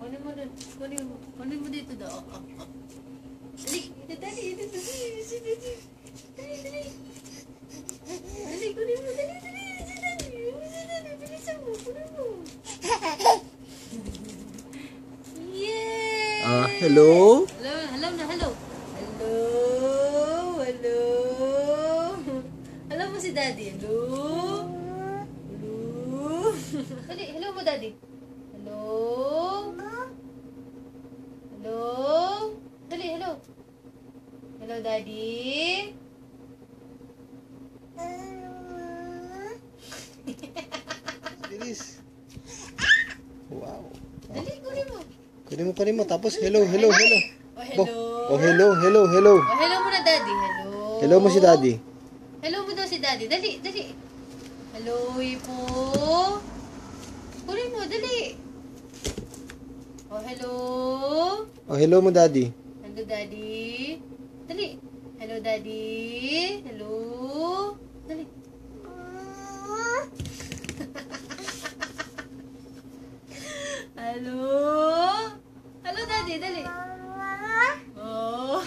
Kunin mo dun. Kunin mo dito daw. Dali, dali. Dali, kunin mo. Dali. Bilisan mo, kunin mo. Yeah! Hello? Hello. Hello mo si Daddy. Hello. Dali, hello mo Daddy. Hello. Dali, hello. Hello Daddy. Bilis. Wow. Dali, Kunin mo. Tapos hello. Oh, hello. Oh, hello. Oh, hello mo na Daddy. Hello. Hello mo si Daddy. Hello mo daw si Daddy. Dali. Hello, Ipo. Kunin mo, dali. Oh, hello. Oh, hello mo Daddy. Hello, Daddy. Dali. Hello, Daddy. Hello. Dali. Hello. Hello, Daddy. Dali. Oh.